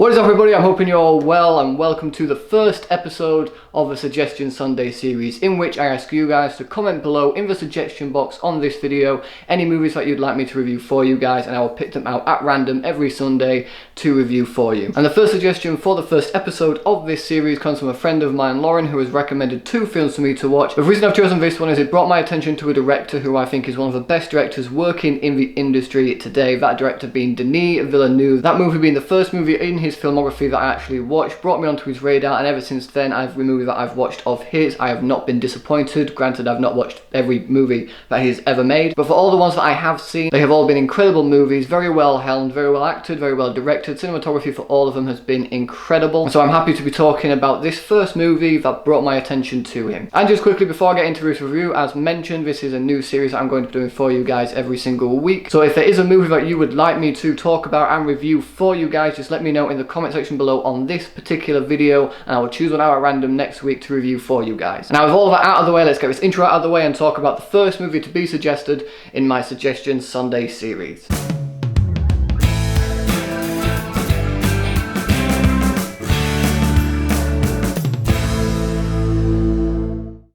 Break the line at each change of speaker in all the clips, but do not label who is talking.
What is up everybody, I'm hoping you're all well and welcome to the first episode of the Suggestion Sunday series, in which I ask you guys to comment below in the suggestion box on this video any movies that you'd like me to review for you guys, and I will pick them out at random every Sunday to review for you. And the first suggestion for the first episode of this series comes from a friend of mine, Lauren, who has recommended two films for me to watch. The reason I've chosen this one is it brought my attention to a director who I think is one of the best directors working in the industry today, that director being Denis Villeneuve. That movie being the first movie in his filmography that I actually watched, brought me onto his radar, and ever since then every movie that I've watched of his I have not been disappointed. Granted, I've not watched every movie that he's ever made, but for all the ones that I have seen, they have all been incredible movies, very well helmed, very well acted, very well directed. Cinematography for all of them has been incredible, so I'm happy to be talking about this first movie that brought my attention to him. And just quickly before I get into this review, as mentioned, this is a new series that I'm going to be doing for you guys every single week, so if there is a movie that you would like me to talk about and review for you guys, just let me know in the comment section below on this particular video, and I will choose one out at random next week to review for you guys. Now, with all of that out of the way, let's get this intro out of the way and talk about the first movie to be suggested in my Suggestion Sunday series.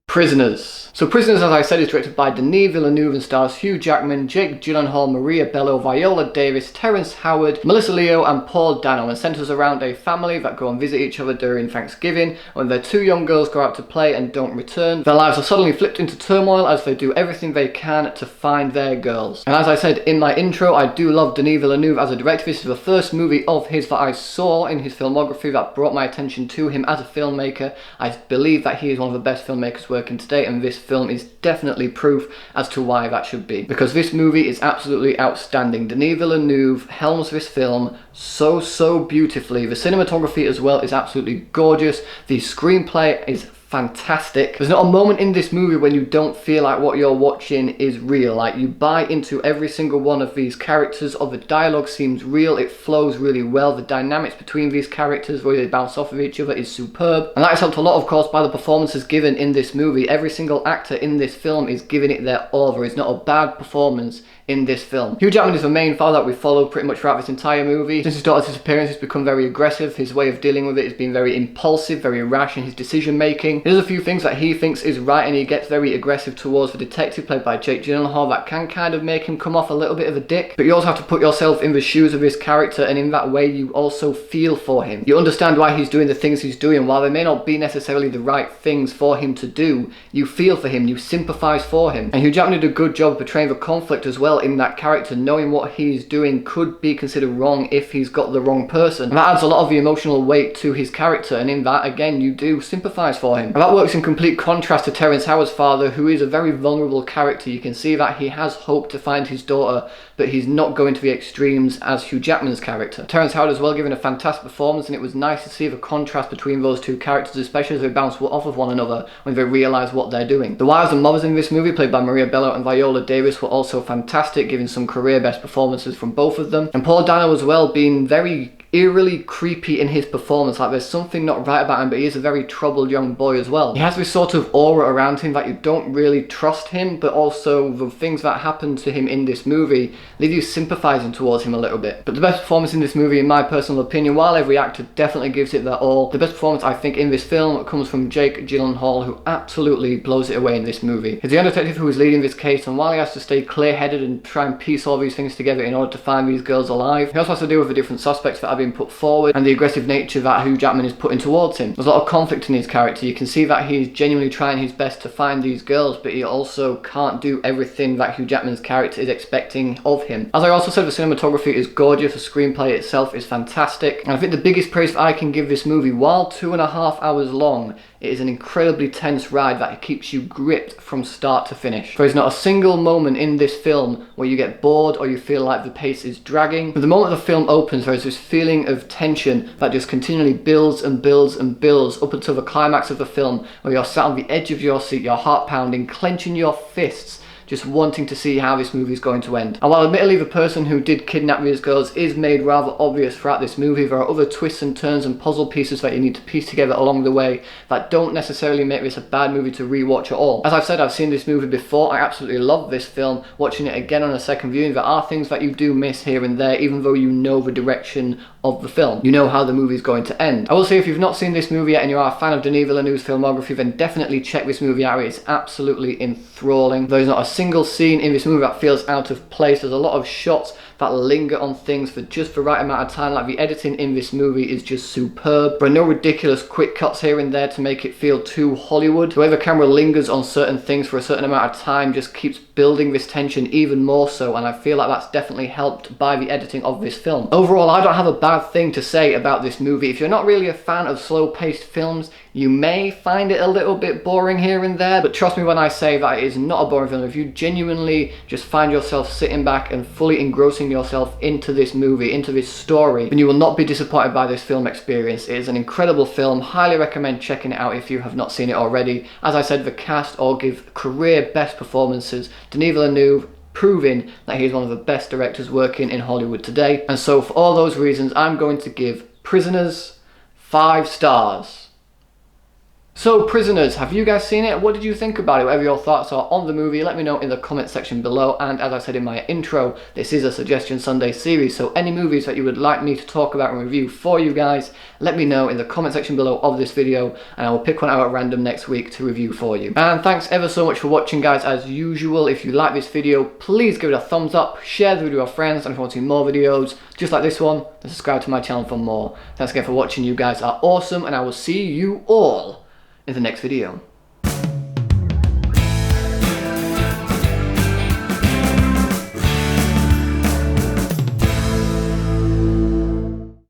Prisoners. So Prisoners, as I said, is directed by Denis Villeneuve and stars Hugh Jackman, Jake Gyllenhaal, Maria Bello, Viola Davis, Terrence Howard, Melissa Leo and Paul Dano, and centres around a family that go and visit each other during Thanksgiving. When their two young girls go out to play and don't return, their lives are suddenly flipped into turmoil as they do everything they can to find their girls. And as I said in my intro, I do love Denis Villeneuve as a director. This is the first movie of his that I saw in his filmography that brought my attention to him as a filmmaker. I believe that he is one of the best filmmakers working today, and this film is definitely proof as to why that should be, because this movie is absolutely outstanding. Denis Villeneuve helms this film so beautifully. The cinematography as well is absolutely gorgeous. The screenplay is fantastic. There's not a moment in this movie when you don't feel like what you're watching is real. Like, you buy into every single one of these characters, or the dialogue seems real, it flows really well. The dynamics between these characters, where they bounce off of each other, is superb. And that is helped a lot, of course, by the performances given in this movie. Every single actor in this film is giving it their all. There is not a bad performance in this film. Hugh Jackman is the main father that we follow pretty much throughout this entire movie. Since his daughter's disappearance, he's become very aggressive. His way of dealing with it has been very impulsive, very rash in his decision making. There's a few things that he thinks is right, and he gets very aggressive towards the detective played by Jake Gyllenhaal that can kind of make him come off a little bit of a dick. But you also have to put yourself in the shoes of his character, and in that way you also feel for him. You understand why he's doing the things he's doing. While they may not be necessarily the right things for him to do, you feel for him, you sympathise for him. And Hugh Jackman did a good job portraying the conflict as well in that character, knowing what he's doing could be considered wrong if he's got the wrong person. And that adds a lot of the emotional weight to his character, and in that, again, you do sympathise for him. And that works in complete contrast to Terrence Howard's father, who is a very vulnerable character. You can see that he has hope to find his daughter, but he's not going to the extremes as Hugh Jackman's character. Terrence Howard as well given a fantastic performance, and it was nice to see the contrast between those two characters, especially as they bounce off of one another when they realise what they're doing. The wives and mothers in this movie, played by Maria Bello and Viola Davis, were also fantastic, giving some career best performances from both of them. And Paul Dano as well, being very eerily creepy in his performance. Like, there's something not right about him, but he is a very troubled young boy as well. He has this sort of aura around him that you don't really trust him, but also the things that happen to him in this movie leave you sympathising towards him a little bit. But the best performance in this movie, in my personal opinion, while every actor definitely gives it their all, the best performance I think in this film comes from Jake Gyllenhaal, who absolutely blows it away in this movie. He's the young detective who is leading this case, and while he has to stay clear-headed and try and piece all these things together in order to find these girls alive, he also has to deal with the different suspects that have been put forward and the aggressive nature that Hugh Jackman is putting towards him. There's a lot of conflict in his character. You can see that he's genuinely trying his best to find these girls, but he also can't do everything that Hugh Jackman's character is expecting of him. As I also said, the cinematography is gorgeous, the screenplay itself is fantastic, and I think the biggest praise that I can give this movie, while 2.5 hours long, it is an incredibly tense ride that keeps you gripped from start to finish. There is not a single moment in this film where you get bored or you feel like the pace is dragging. But the moment the film opens, there is this feeling of tension that just continually builds and builds and builds up until the climax of the film, where you're sat on the edge of your seat, your heart pounding, clenching your fists, just wanting to see how this movie is going to end. And while admittedly the person who did kidnap these girls is made rather obvious throughout this movie, there are other twists and turns and puzzle pieces that you need to piece together along the way that don't necessarily make this a bad movie to rewatch at all. As I've said, I've seen this movie before. I absolutely love this film. Watching it again on a second viewing, there are things that you do miss here and there, even though you know the direction of the film. You know how the movie is going to end. I will say, if you've not seen this movie yet and you are a fan of Denis Villeneuve's filmography, then definitely check this movie out. It's absolutely enthralling. There is not a single scene in this movie that feels out of place. There's a lot of shots that linger on things for just the right amount of time. Like, the editing in this movie is just superb. There are no ridiculous quick cuts here and there to make it feel too Hollywood. The way the camera lingers on certain things for a certain amount of time just keeps building this tension even more so, and I feel like that's definitely helped by the editing of this film. Overall, I don't have a bad thing to say about this movie. If you're not really a fan of slow-paced films, you may find it a little bit boring here and there, but trust me when I say that it is not a boring film. If you genuinely just find yourself sitting back and fully engrossing yourself into this movie, into this story, then you will not be disappointed by this film experience. It is an incredible film. Highly recommend checking it out if you have not seen it already. As I said, the cast all give career best performances. Denis Villeneuve proving that he is one of the best directors working in Hollywood today. And so for all those reasons, I'm going to give Prisoners 5 stars. So Prisoners, have you guys seen it? What did you think about it? Whatever your thoughts are on the movie, let me know in the comment section below. And as I said in my intro, this is a Suggestion Sunday series, so any movies that you would like me to talk about and review for you guys, let me know in the comment section below of this video, and I will pick one out at random next week to review for you. And thanks ever so much for watching, guys. As usual, if you like this video, please give it a thumbs up, share the video with your friends, and if you want to see more videos just like this one, then subscribe to my channel for more. Thanks again for watching. You guys are awesome, and I will see you all in the next video.